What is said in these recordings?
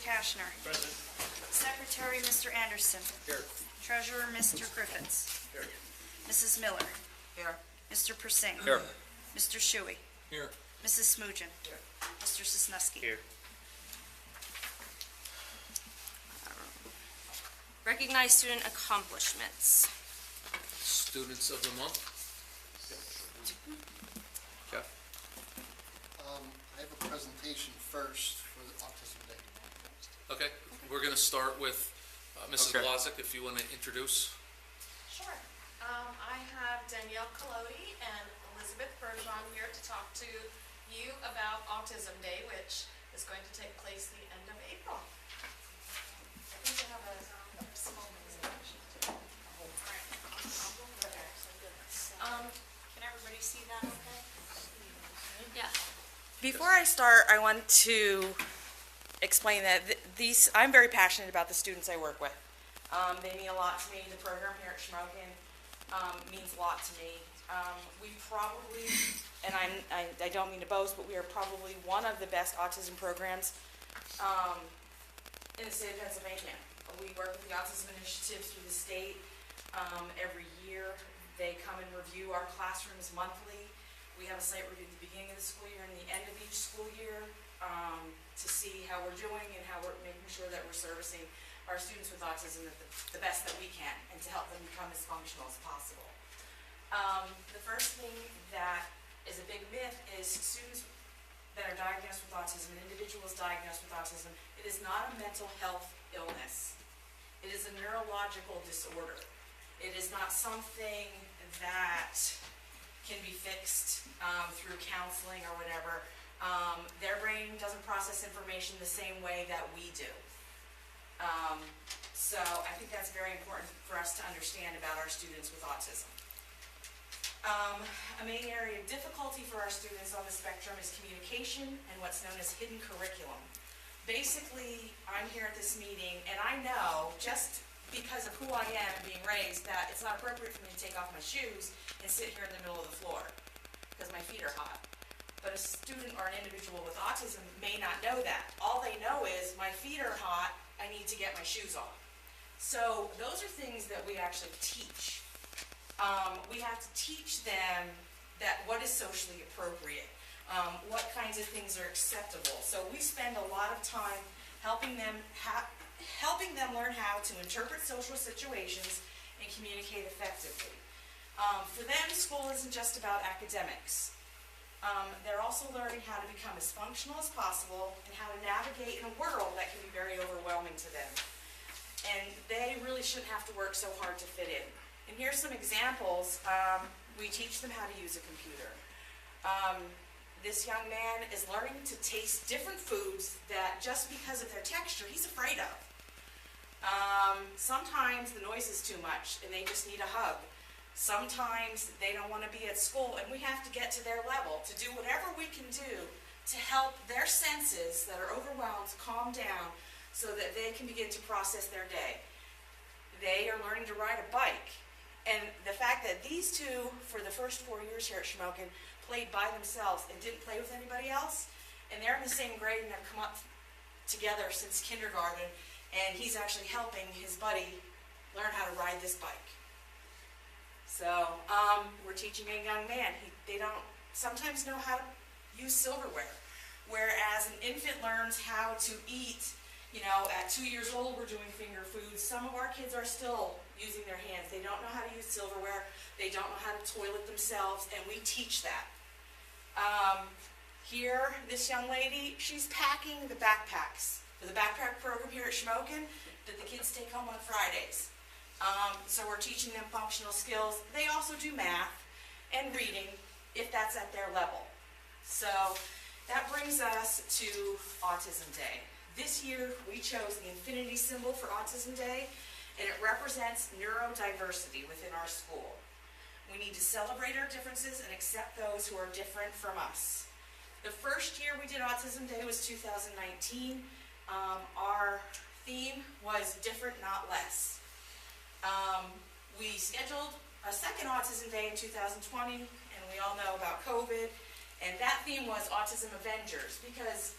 Kashner. Present. Secretary, Mr. Anderson. Here. Treasurer, Mr. Griffiths. Here. Mrs. Miller. Here. Mr. Persing. Here. Mr. Shuey. Here. Mrs. Smugin. Here. Mr. Sosnowski. Here. Recognize student accomplishments. Students of the month. Jeff. I have a presentation first for the Autism Day. Okay, we're going to start with Mrs. Okay. Blazik, if you want to introduce. Sure. I have Danielle Colodi and Elizabeth Bergeron here to talk to you about Autism Day, which is going to take place the end of April. I think they have a small presentation. All right. I'll go over there. Can everybody see that okay? Yeah. Before I start, I want to explain that I'm very passionate about the students I work with. They mean a lot to me. The program here at Shamokin means a lot to me. We probably, and I don't mean to boast, but we are probably one of the best autism programs in the state of Pennsylvania. We work with the Autism Initiative through the state every year. They come and review our classrooms monthly. We have a site review at the beginning of the school year and the end of each school year to see how we're doing and how we're making sure that we're servicing our students with autism at the best that we can and to help them become as functional as possible. The first thing that is a big myth is students that are diagnosed with autism and individuals diagnosed with autism, it is not a mental health illness. It is a neurological disorder. It is not something that can be fixed through counseling or whatever. Their brain doesn't process information the same way that we do. So I think that's very important for us to understand about our students with autism. A main area of difficulty for our students on the spectrum is communication and what's known as hidden curriculum. Basically, I'm here at this meeting and I know, just because of who I am and being raised, that it's not appropriate for me to take off my shoes and sit here in the middle of the floor because my feet are hot. But a student or an individual with autism may not know that. All they know is my feet are hot, I need to get my shoes off. So those are things that we actually teach. We have to teach them that what is socially appropriate, what kinds of things are acceptable. So we spend a lot of time helping them learn how to interpret social situations and communicate effectively. For them, school isn't just about academics. They're also learning how to become as functional as possible and how to navigate in a world that can be very overwhelming to them. And they really shouldn't have to work so hard to fit in. And here's some examples. We teach them how to use a computer. This young man is learning to taste different foods that just because of their texture, he's afraid of. Sometimes the noise is too much and they just need a hug. Sometimes they don't want to be at school and we have to get to their level to do whatever we can do to help their senses that are overwhelmed calm down so that they can begin to process their day. They are learning to ride a bike. And the fact that these two, for the first 4 years here at Shamokin, played by themselves and didn't play with anybody else, and they're in the same grade and have come up together since kindergarten, and he's actually helping his buddy learn how to ride this bike. So we're teaching a young man. They don't sometimes know how to use silverware, whereas an infant learns how to eat. You know, at 2 years old, we're doing finger foods. Some of our kids are still using their hands. They don't know how to use silverware. They don't know how to toilet themselves, and we teach that. Here, this young lady, she's packing the backpacks for the backpack program here at Shamokin that the kids take home on Fridays. So we're teaching them functional skills. They also do math and reading if that's at their level. So that brings us to Autism Day. This year, we chose the infinity symbol for Autism Day, and it represents neurodiversity within our school. We need to celebrate our differences and accept those who are different from us. The first year we did Autism Day was 2019. Our theme was different, not less. We scheduled a second Autism Day in 2020, and we all know about COVID, and that theme was Autism Avengers, because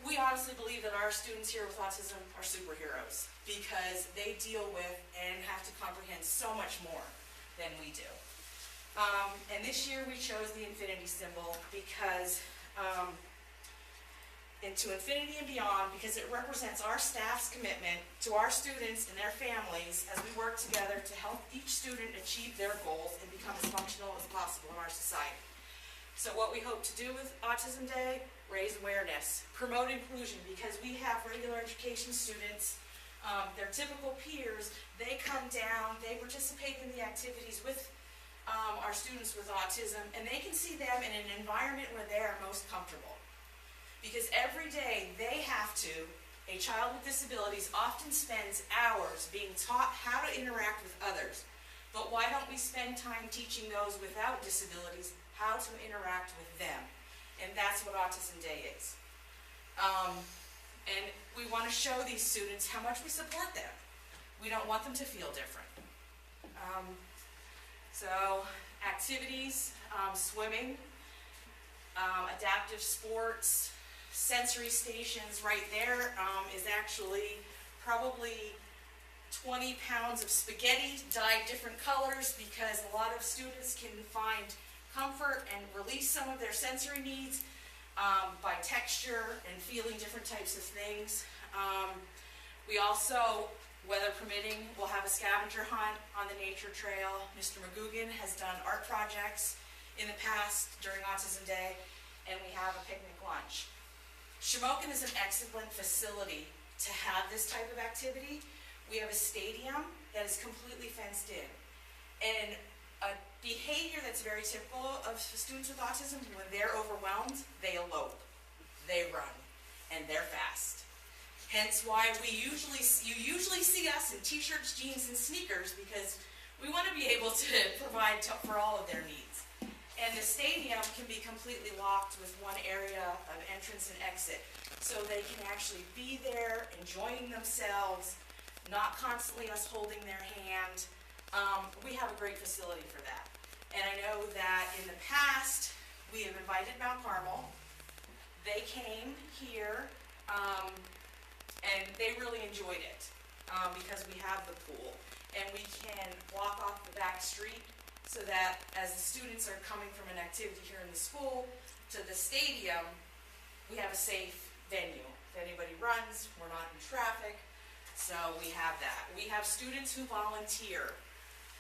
We honestly believe that our students here with autism are superheroes because they deal with and have to comprehend so much more than we do. And this year we chose the infinity symbol because, into infinity and beyond, because it represents our staff's commitment to our students and their families as we work together to help each student achieve their goals and become as functional as possible in our society. So what we hope to do with Autism Day, raise awareness, promote inclusion, because we have regular education students, their typical peers, they come down, they participate in the activities with our students with autism, and they can see them in an environment where they are most comfortable. Because every day they have to, a child with disabilities often spends hours being taught how to interact with others. But why don't we spend time teaching those without disabilities how to interact with them? And that's what Autism Day is. And we want to show these students how much we support them. We don't want them to feel different. So activities, swimming, adaptive sports, sensory stations. Right there is actually probably 20 pounds of spaghetti dyed different colors because a lot of students can find comfort and release some of their sensory needs by texture and feeling different types of things. We also, weather permitting, will have a scavenger hunt on the nature trail. Mr. McGugan has done art projects in the past during Autism Day, and we have a picnic lunch. Shamokin is an excellent facility to have this type of activity. We have a stadium that is completely fenced in. And a behavior that's very typical of students with autism, when they're overwhelmed, they elope, they run, and they're fast. Hence why you usually see us in t-shirts, jeans, and sneakers because we want to be able to provide for all of their needs. And the stadium can be completely locked with one area of entrance and exit. So they can actually be there, enjoying themselves, not constantly us holding their hand. We have a great facility for that. And I know that in the past, we have invited Mount Carmel. They came here, and they really enjoyed it because we have the pool. And we can walk off the back street so that as the students are coming from an activity here in the school to the stadium, we have a safe venue. If anybody runs, we're not in traffic, so we have that. We have students who volunteer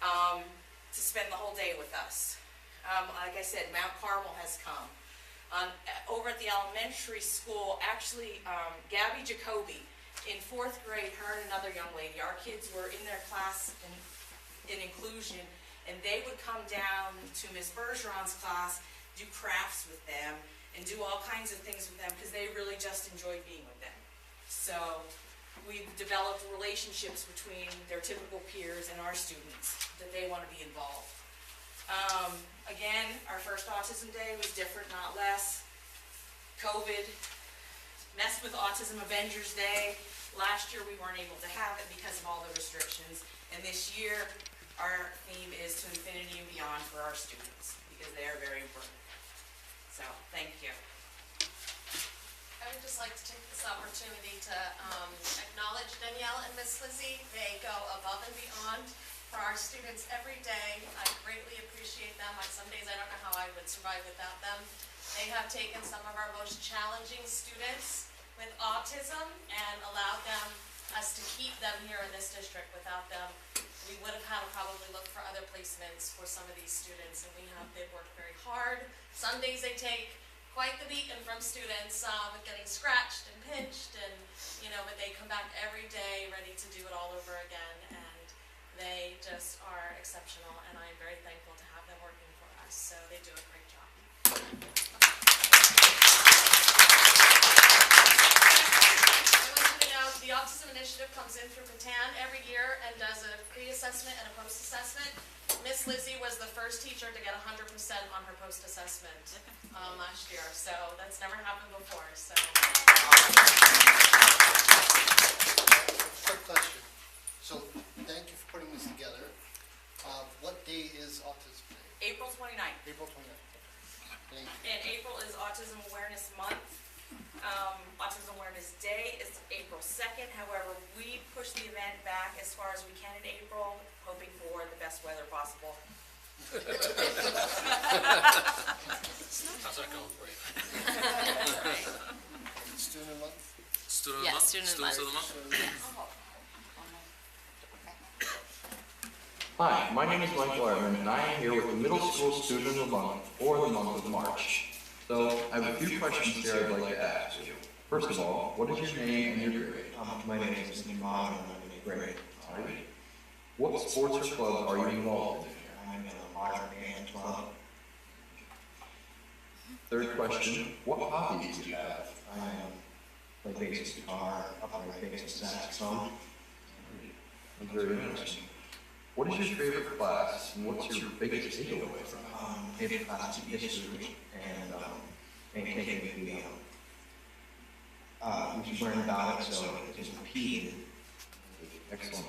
to spend the whole day with us. Like I said, Mount Carmel has come. Over at the elementary school, actually, Gabby Jacoby, in 4th grade, her and another young lady, our kids were in their class in inclusion, and they would come down to Ms. Bergeron's class, do crafts with them, and do all kinds of things with them because they really just enjoyed being with them. So we've developed relationships between their typical peers and our students that they want to be involved. Again, our first Autism Day was different, not less. COVID messed with Autism Avengers Day. Last year we weren't able to have it because of all the restrictions, and this year our theme is to infinity and beyond for our students because they are very important. So, thank you. I would just like to take this opportunity to acknowledge Danielle and Miss Lizzie. They go above and beyond for our students every day. I greatly appreciate them. Some days I don't know how I would survive without them. They have taken some of our most challenging students with autism and allowed us to keep them here in this district. Without them, we would have had to probably look for other placements for some of these students, and they've worked very hard. Some days they take quite the beating from students with getting scratched and pinched, and but they come back every day ready to do it all over again, and they just are exceptional, and I'm very thankful to have them working for us, so they do a great job. The Autism Initiative comes in through Patan every year and does a pre-assessment and a post-assessment. Miss Lizzie was the first teacher to get 100% on her post-assessment last year, so that's never happened before. So. Quick question. So, thank you for putting this together. What day is Autism Day? April 29th. April 29th. Thank you. And April is Autism Awareness Month. Autism 2nd. However, we pushed the event back as far as we can in April, hoping for the best weather possible. How's that going for you? Student month? Student of the Yeah, month? student of the Students of the month? Hi, my name is Michael Ehrman, and I am here with the Middle School Student of the Month for the month of March. So, I have a few questions here I'd like to ask you. First of all, what is your name and your grade? My name is Nick Mon, and I'm in grade. Alright. What sports or clubs are you involved in? I'm in a modern band club. Third question, what hobbies do you have? I play bass guitar, upright bass, and saxophone. That's very interesting. What is your favorite class, and what's your biggest takeaway from it? Favorite class is history, and main takeaway would be we should learn about it so it isn't repeated. Excellent.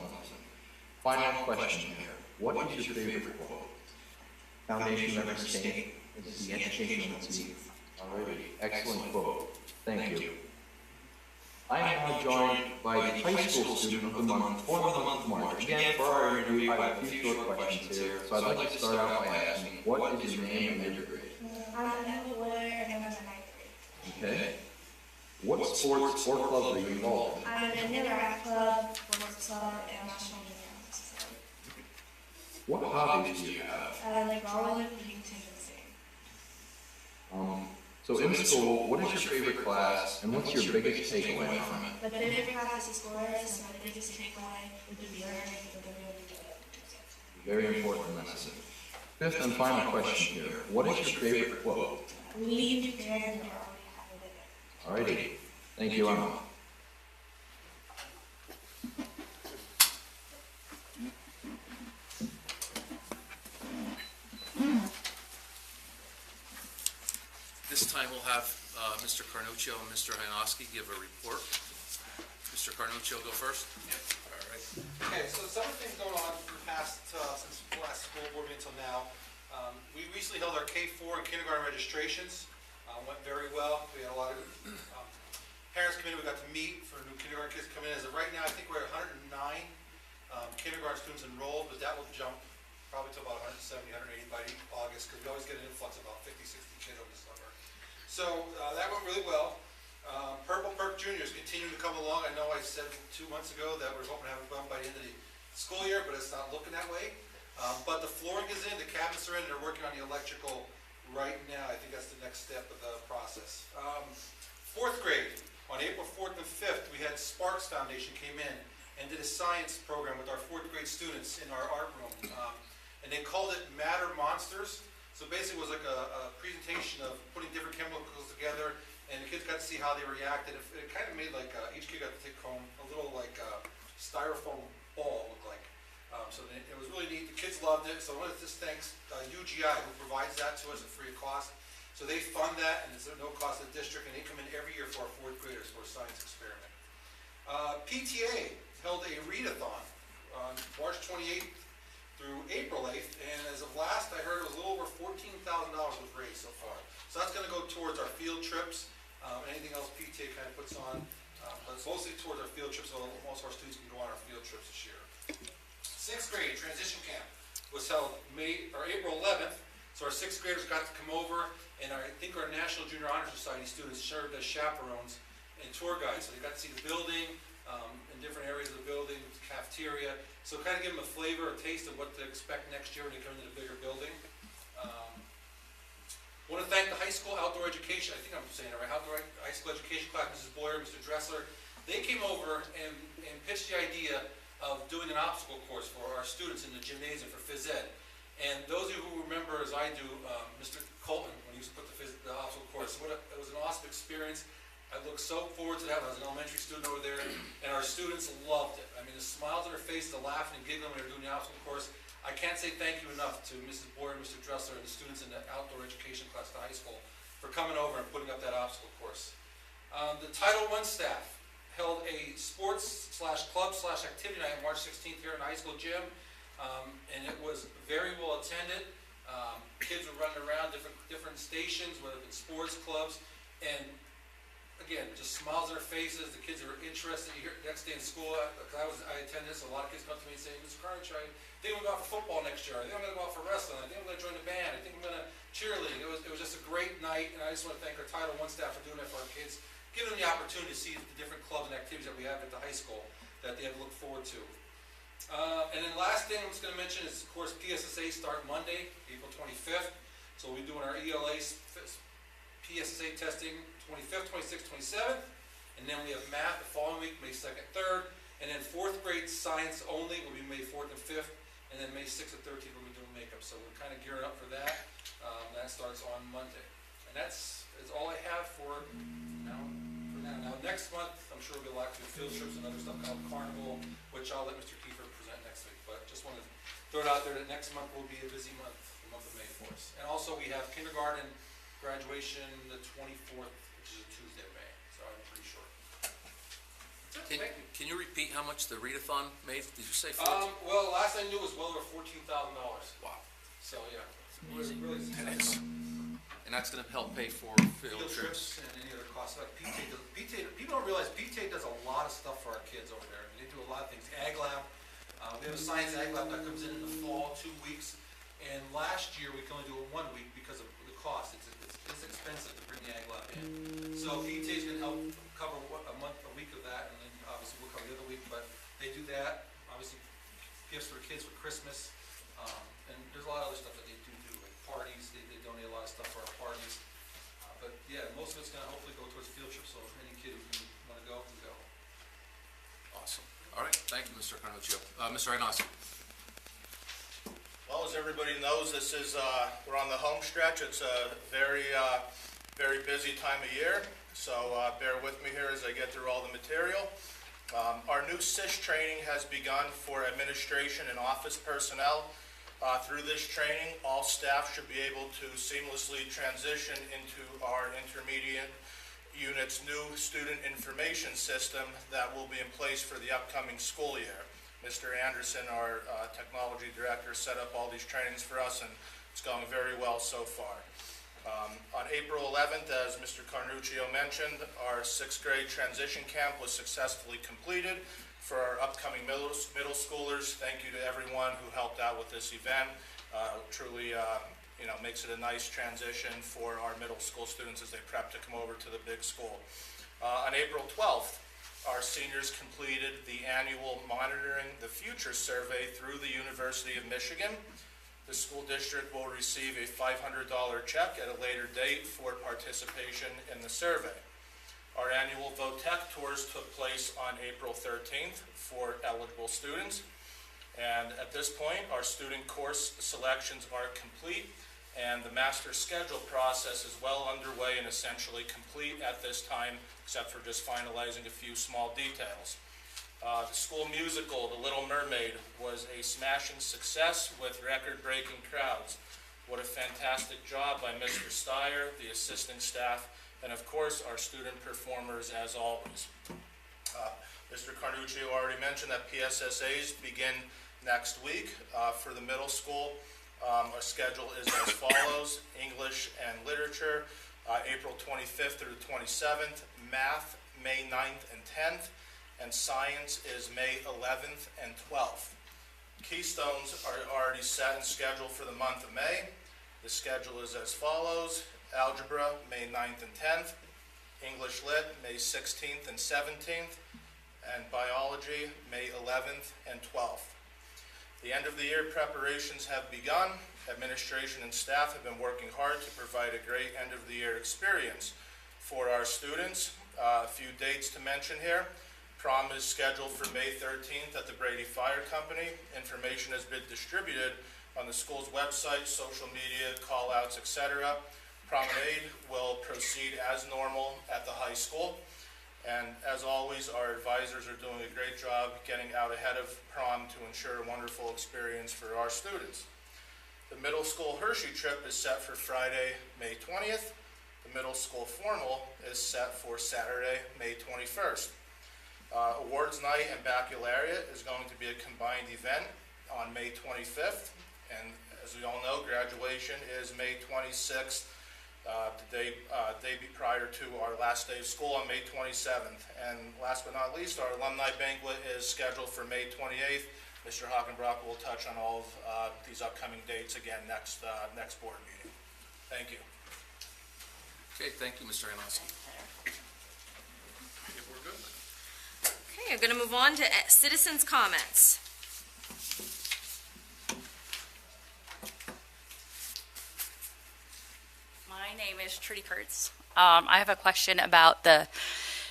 Final question here. What is your favorite quote? Foundation of every state is the education of its youth. Alrighty, excellent quote. Thank you. I am now joined by the high school student of the month for the month of March. Again, for our interview, I have a few short questions here, so I'd like to start out by asking, what is your name and your grade? I'm Emma Wood, and I'm in 9th grade. Okay. What sports or clubs are you involved in? I'm in the rap club, sports club, and national junior society. What hobbies do you have? I like rolling, painting, and singing. So in school, what is your favorite class, and what's your biggest takeaway from it? My favorite class is scores, and my biggest takeaway would be learning with everyone together. Very important lesson. Fifth and final question here. What is your favorite quote? Leave your parents and already have it. Alrighty. Thank you, Emma. This time we'll have Mr. Carnuccio and Mr. Hanoski give a report. Mr. Carnuccio, go first. All right. Okay, so several things going on in the past, since the last school board meeting until now. We recently held our K-4 and kindergarten registrations. Went very well. We had a lot of parents come in. We got to meet for new kindergarten kids coming in. As of right now, I think we're at 109 kindergarten students enrolled, but that will jump probably to about 170, 180 by August, because we always get an influx of about 50, 60 kids over the summer. So that went really well. Purple Perk Juniors continuing to come along. I know I said 2 months ago that we're hoping to have it done by the end of the school year, but it's not looking that way. But the flooring is in, the cabinets are in, they're working on the electrical right now. I think that's the next step of the process. 4th grade, on April 4th and 5th, we had Sparks Foundation came in and did a science program with our 4th grade students in our art room. And they called it Matter Monsters. So basically it was like a presentation of putting different chemicals together, and the kids got to see how they reacted. It kind of made like, each kid got to take home a little like styrofoam ball, looked like. So it was really neat. The kids loved it. So I wanted to just thank UGI, who provides that to us at free of cost. So they fund that, and it's at no cost to the district, and they come in every year for our 4th graders for a science experiment. PTA held a readathon on March 28th through April 8th, and as of last I heard, it was a little over $14,000 was raised so far. So that's going to go towards our field trips, anything else PTA kind of puts on, but it's mostly towards our field trips, so most of our students can go on our field trips this year. 6th grade transition camp was held April 11th, so our 6th graders got to come over, and I think our National Junior Honor Society students served as chaperones and tour guides, so they got to see the building, in different areas of the building, cafeteria, so kind of give them a flavor, a taste of what to expect next year when they come into the bigger building. Want to thank the high school outdoor education, I think I'm saying it right, outdoor high school education class, Mrs. Boyer, Mr. Dressler. They came over and pitched the idea of doing an obstacle course for our students in the gymnasium for phys ed. And those of you who remember, as I do, Mr. Colton, when he used to put the obstacle course, it was an awesome experience. I look so forward to that when I was an elementary student over there, and our students loved it. I mean, the smiles on their faces, the laughing and giggling when they were doing the obstacle course. I can't say thank you enough to Mrs. Boyer and Mr. Dressler and the students in the outdoor education class at the high school for coming over and putting up that obstacle course. The Title I staff held a sports/club/activity night on March 16th here in the high school gym, and it was very well attended. Kids were running around different stations, whether it's sports clubs, and again, just smiles on their faces, the kids are interested. You hear, next day in school, I attended this, a lot of kids come to me and say, Mr. Carnage, I think I'm going to go out for football next year. I think I'm going to go out for wrestling. I think I'm going to join the band. I think I'm going to cheerlead. It was just a great night, and I just want to thank our Title I staff for doing that for our kids, giving them the opportunity to see the different clubs and activities that we have at the high school that they have to look forward to. And then last thing I'm just going to mention is, of course, PSSA start Monday, April 25th. So we'll be doing our ELA PSSA testing 25th, 26th, 27th. And then we have math the following week, May 2nd, 3rd. And then 4th grade science only will be May 4th and 5th. And then May 6th and 13th we'll be doing makeup. So we're kind of gearing up for that. That starts on Monday. And that's all I have for now. Now, next month, I'm sure we'll be a lot to field trips and other stuff called Carnival, which I'll let Mr. Kiefer present next week. But just wanted to throw it out there that next month will be a busy month, the month of May for us. And also, we have kindergarten graduation the 24th, which is a Tuesday of May. So I'm pretty sure. Thank you. Can you repeat how much the readathon made? Did you say 14? Well, last I knew it was well over $14,000. Wow. So, yeah. Amazing. Really And that's going to help pay for field trips. and any other costs. Like PTA, people don't realize PTA does a lot of stuff for our kids over there. They do a lot of things. Ag Lab, we have a science Ag Lab that comes in the fall, 2 weeks. And last year we could only do it 1 week because of the cost. It's expensive to bring the Ag Lab in. So PTA is going to help cover a week of that, and then obviously we'll cover the other week. But they do that. Obviously, gifts for the kids for Christmas, and there's a lot of other stuff that they do like parties. They donate a lot of stuff for our parties. But yeah, most of it's going to hopefully go towards field trips. So any kid who want to go can go. Awesome. All right. Thank you, Mr. Carnuccio. Mr. Inossi. Well, as everybody knows, this is we're on the home stretch. It's a very busy time of year. So bear with me here as I get through all the material. Our new SISH training has begun for administration and office personnel. Through this training, all staff should be able to seamlessly transition into our intermediate unit's new student information system that will be in place for the upcoming school year. Mr. Anderson, our technology director, set up all these trainings for us, and it's going very well so far. On April 11th, as Mr. Carnuccio mentioned, our 6th grade transition camp was successfully completed. For our upcoming middle schoolers, thank you to everyone who helped out with this event. Truly, makes it a nice transition for our middle school students as they prep to come over to the big school. On April 12th, our seniors completed the annual Monitoring the Future survey through the University of Michigan. The school district will receive a $500 check at a later date for participation in the survey. Our annual VOTEC tours took place on April 13th for eligible students. And at this point, our student course selections are complete, and the master schedule process is well underway and essentially complete at this time, except for just finalizing a few small details. The school musical, The Little Mermaid, was a smashing success with record-breaking crowds. What a fantastic job by Mr. Steyer, the assisting staff, and of course, our student performers as always. Mr. Carnuccio already mentioned that PSSAs begin next week for the middle school. Our schedule is as follows: English and Literature, April 25th through the 27th, Math, May 9th and 10th, and Science is May 11th and 12th. Keystones are already set and scheduled for the month of May. The schedule is as follows: Algebra, May 9th and 10th, English Lit, May 16th and 17th, and Biology, May 11th and 12th. The end of the year preparations have begun. Administration and staff have been working hard to provide a great end of the year experience for our students. A few dates to mention here. Prom is scheduled for May 13th at the Brady Fire Company. Information has been distributed on the school's website, social media, call-outs, etc. Promenade will proceed as normal at the high school. And as always, our advisors are doing a great job getting out ahead of prom to ensure a wonderful experience for our students. The middle school Hershey trip is set for Friday, May 20th. The middle school formal is set for Saturday, May 21st. Awards night and baccalaureate is going to be a combined event on May 25th. And as we all know, graduation is May 26th the day prior to our last day of school on May 27th. And last but not least, our alumni banquet is scheduled for May 28th. Mr. Hagenbrock will touch on all of these upcoming dates again next board meeting. Thank you. Okay, thank you, Mr. Hanoski. Yeah, we're good. Okay, I'm going to move on to citizens' comments. My name is Trudy Kurtz. I have a question about the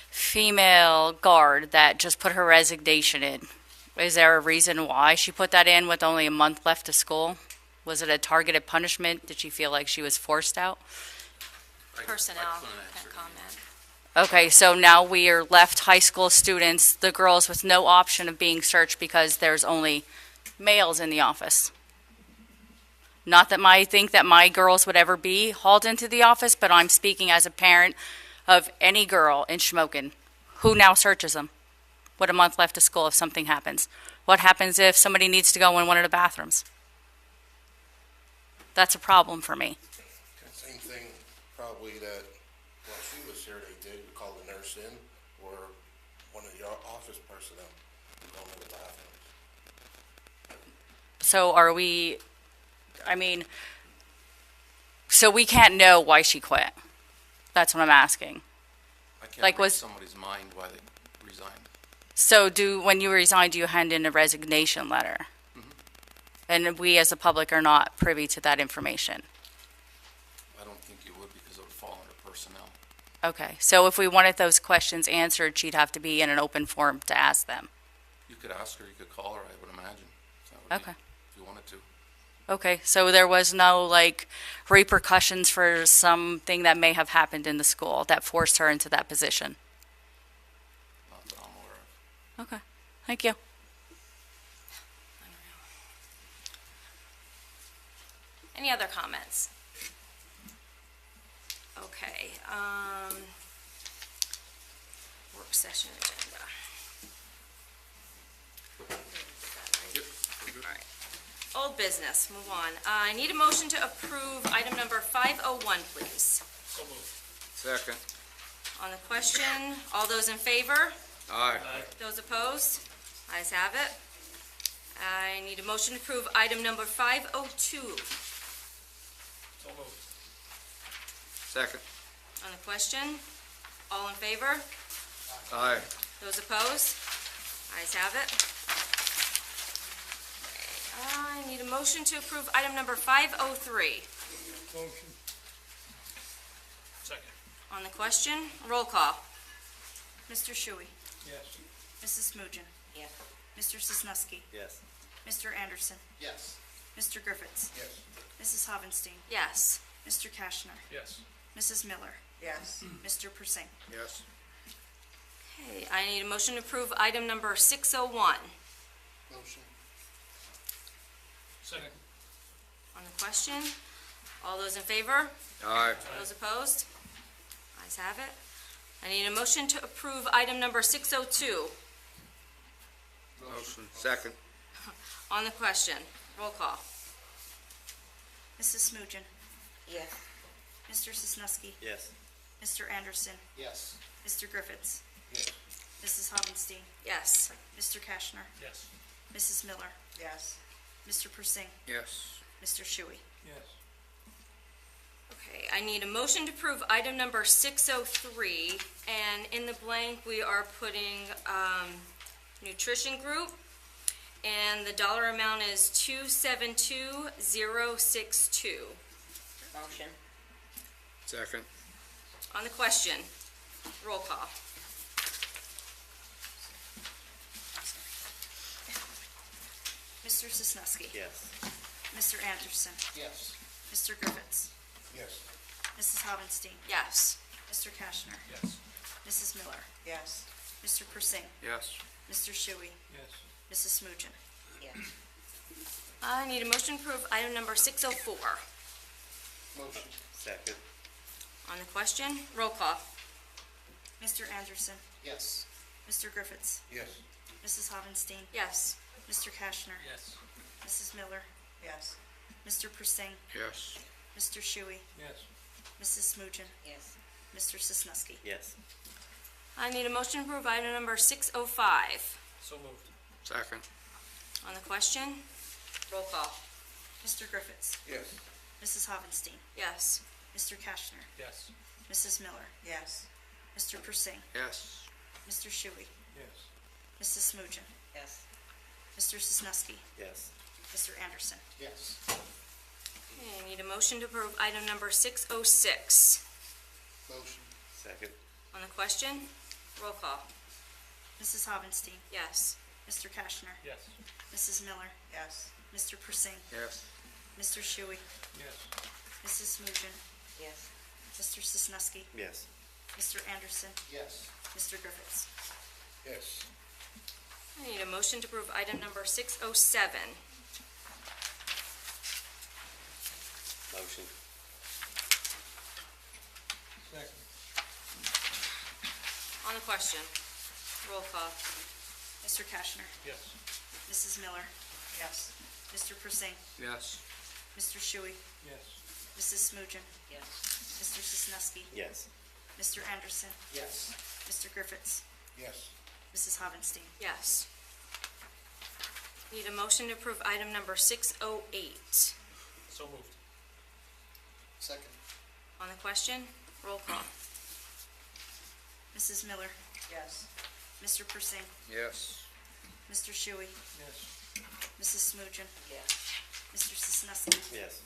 female guard that just put her resignation in. Is there a reason why she put that in with only a month left of school? Was it a targeted punishment? Did she feel like she was forced out? Personnel couldn't answer can't comment. Okay, so now we are left high school students, the girls, with no option of being searched because there's only males in the office. Not that I think that my girls would ever be hauled into the office, but I'm speaking as a parent of any girl in Shamokin. Who now searches them? With a month left of school if something happens? What happens if somebody needs to go in one of the bathrooms? That's a problem for me. Same thing probably that while she was here, they did, we called the nurse in or one of your office personnel going to the bathrooms. So are we, so we can't know why she quit? That's what I'm asking. I can't Like, read was- somebody's mind why they resigned. So when you resign, do you hand in a resignation letter? And we as the public are not privy to that information? I don't think you would because it would fall under personnel. Okay, so if we wanted those questions answered, she'd have to be in an open forum to ask them. You could ask her, you could call her, I would imagine. That would be- Okay. If you wanted to. Okay, so there was no, repercussions for something that may have happened in the school that forced her into that position? Not that I'm aware of. Okay, thank you. Any other comments? Okay, work session agenda. Yep, we're good. All right. Old business, move on. I need a motion to approve item number 501, please. Second. On the question, all those in favor? Aye. Those opposed? Ayes have it. I need a motion to approve item number 502. Second. On the question, all in favor? Aye. Those opposed? Ayes have it. I need a motion to approve item number 503. Second. On the question, roll call. Mr. Shuey. Yes. Mrs. Smougin. Yes. Mr. Sisnowski. Yes. Mr. Anderson. Yes. Mr. Griffiths. Yes. Mrs. Hovenstein. Yes. Mr. Kashner. Yes. Mrs. Miller. Yes. Mr. Persing. Yes. Okay, I need a motion to approve item number 601. Motion. Second. On the question, all those in favor? Aye. Those opposed? Ayes have it. I need a motion to approve item number 602. Motion. Second. On the question, roll call. Mrs. Smougin. Yes. Mr. Sisnowski. Yes. Mr. Anderson. Yes. Mr. Griffiths. Yes. Mrs. Hovenstein. Yes. Mr. Kashner. Yes. Mrs. Miller. Yes. Mr. Persing. Yes. Mr. Shuey. Yes. Okay, I need a motion to approve item number 603, and in the blank, we are putting nutrition group, and the dollar amount is 272062. Motion. Second. On the question, roll call. Mr. Sisnowski. Yes. Mr. Anderson. Yes. Mr. Griffiths. Yes. Mrs. Hovenstein. Yes. Mr. Kashner. Yes. Mrs. Miller. Yes. Mr. Persing. Yes. Mr. Shuey. Yes. Mrs. Smougin. Yes. I need a motion to approve item number 604. Motion. Second. On the question, roll call. Mr. Anderson. Yes. Mr. Griffiths. Yes. Mrs. Hovenstein. Yes. Mr. Kashner. Yes. Mrs. Miller. Yes. Mr. Persing. Yes. Mr. Shuey. Yes. Mrs. Smugian? Yes. Mr. Sisnusky? Yes. I need a motion to approve item number 605. So moved. Second. On the question, roll call. Mr. Griffiths? Yes. Mrs. Hovenstein? Yes. Mr. Kashner? Yes. Mrs. Miller? Yes. Mr. Persing? Yes. Mr. Shuey? Yes. Mrs. Smugian? Yes. Mr. Sisnusky? Yes. Mr. Anderson? Yes. Okay, I need a motion to approve item number 606. Motion. Second. On the question, roll call. Mrs. Hovenstein? Yes. Mr. Kashner? Yes. Mrs. Miller? Yes. Mr. Persing? Yes. Mr. Shuey? Yes. Mrs. Smugian? Yes. Mr. Sisnusky? Yes. Mr. Anderson? Yes. Mr. Griffiths? Yes. I need a motion to approve item number 607. Motion. Second. On the question, roll call. Mr. Kashner? Yes. Mrs. Miller? Yes. Mr. Persing? Yes. Mr. Shuey? Yes. Mrs. Smugian? Yes. Mr. Sisnusky? Yes. Mr. Anderson? Yes. Mr. Griffiths? Yes. Mrs. Hovenstein? Yes. Need a motion to approve item number 608. So moved. Second. On the question, roll call. Mrs. Miller? Yes. Mr. Persing? Yes. Mr. Shuey? Yes. Mrs. Smugian? Yes. Mr. Sisnusky? Yes.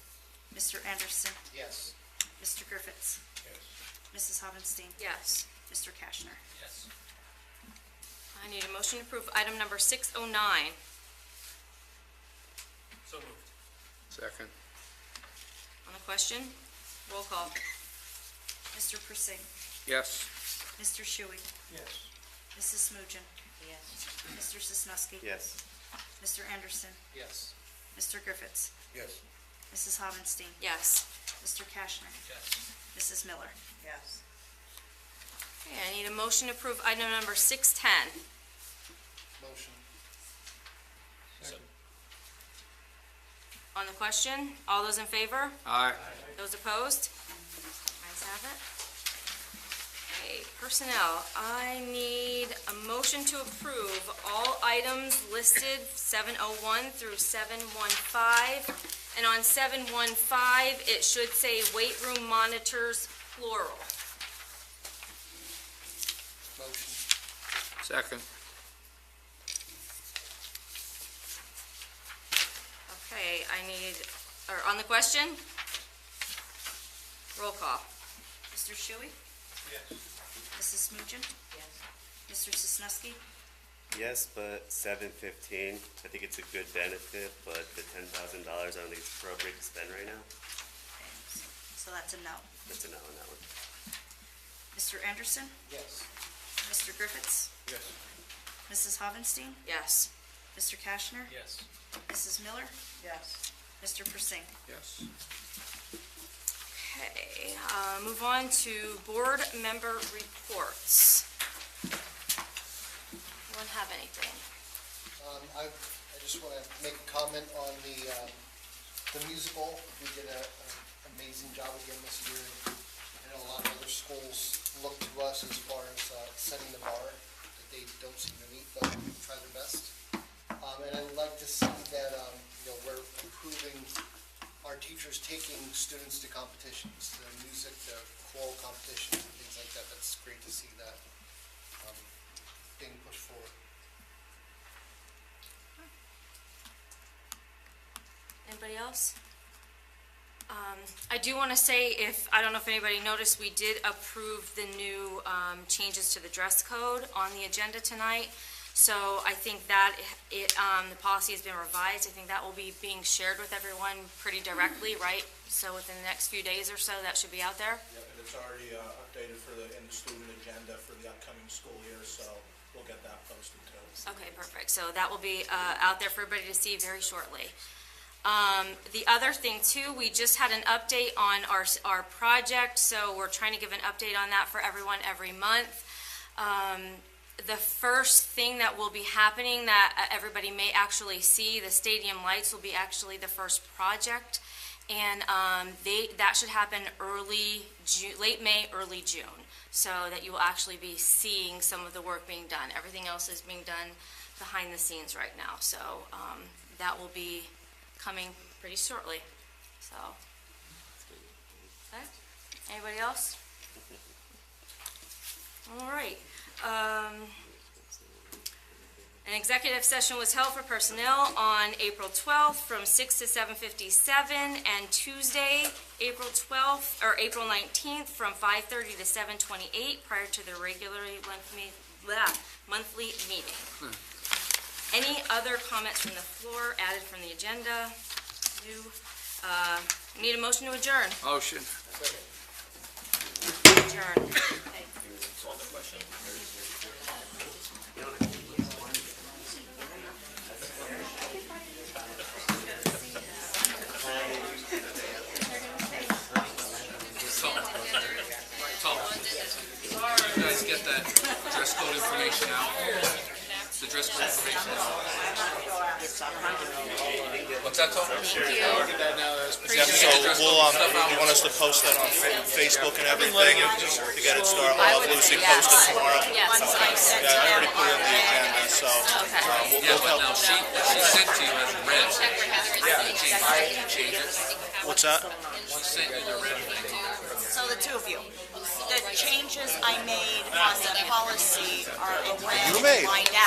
Mr. Anderson? Yes. Mr. Griffiths? Yes. Mrs. Hovenstein? Yes. Mr. Kashner? Yes. I need a motion to approve item number 609. So moved. Second. On the question, roll call. Mr. Persing? Yes. Mr. Shuey? Yes. Mrs. Smugian? Yes. Mr. Sisnusky? Yes. Mr. Anderson? Yes. Mr. Griffiths? Yes. Mrs. Hovenstein? Yes. Mr. Kashner? Yes. Mrs. Miller? Yes. Okay, I need a motion to approve item number 610. Motion. Second. On the question, all those in favor? Aye. Those opposed? Ayes have it. Okay, personnel, I need a motion to approve all items listed 701 through 715. And on 715, it should say weight room monitors, plural. Motion. Second. Okay, on the question? Roll call. Mr. Shuey? Yes. Mrs. Smugian? Yes. Mr. Sisnusky? Yes, but 715, I think it's a good benefit, but the $10,000 I don't think it's appropriate to spend right now. So that's a no. That's a no on that one. Mr. Anderson? Yes. Mr. Griffiths? Yes. Mrs. Hovenstein? Yes. Mr. Kashner? Yes. Mrs. Miller? Yes. Mr. Persing? Yes. Okay, move on to board member reports. Anyone have anything? I just want to make a comment on the musical. We did an amazing job again this year. I know a lot of other schools look to us as far as setting the bar that they don't seem to meet, but we try their best. And I'd like to see that we're improving our teachers taking students to competitions, the music, the choral competitions, and things like that. That's great to see that being pushed forward. Anybody else? I do want to say, I don't know if anybody noticed, we did approve the new changes to the dress code on the agenda tonight. So I think that the policy has been revised. I think that will be being shared with everyone pretty directly, right? So within the next few days or so, that should be out there. Yep, and it's already updated in the student agenda for the upcoming school year, so we'll get that posted too. Okay, perfect. So that will be out there for everybody to see very shortly. The other thing too, we just had an update on our project, so we're trying to give an update on that for everyone every month. The first thing that will be happening that everybody may actually see, the stadium lights will be actually the first project. And that should happen late May, early June, so that you will actually be seeing some of the work being done. Everything else is being done behind the scenes right now, so that will be coming pretty shortly. So, okay. Anybody else? All right. An executive session was held for personnel on April 12th from 6 to 7:57, and Tuesday, April 19th from 5:30 to 7:28 prior to the regularly monthly meeting. Any other comments from the floor added from the agenda? Need a motion to adjourn. Motion. Adjourn. Tom, you guys get that dress code information out? The dress code information out? What's that, Tom? So you want us to post that on Facebook and everything to get it started? I'll have Lucy post it tomorrow. Yes. Yeah, I already put it in the agenda, so Yeah, but now what she sent to you as red. Change it. What's that? She sent you the red thing. So the two of you, the changes I made on the policy are in red lined out.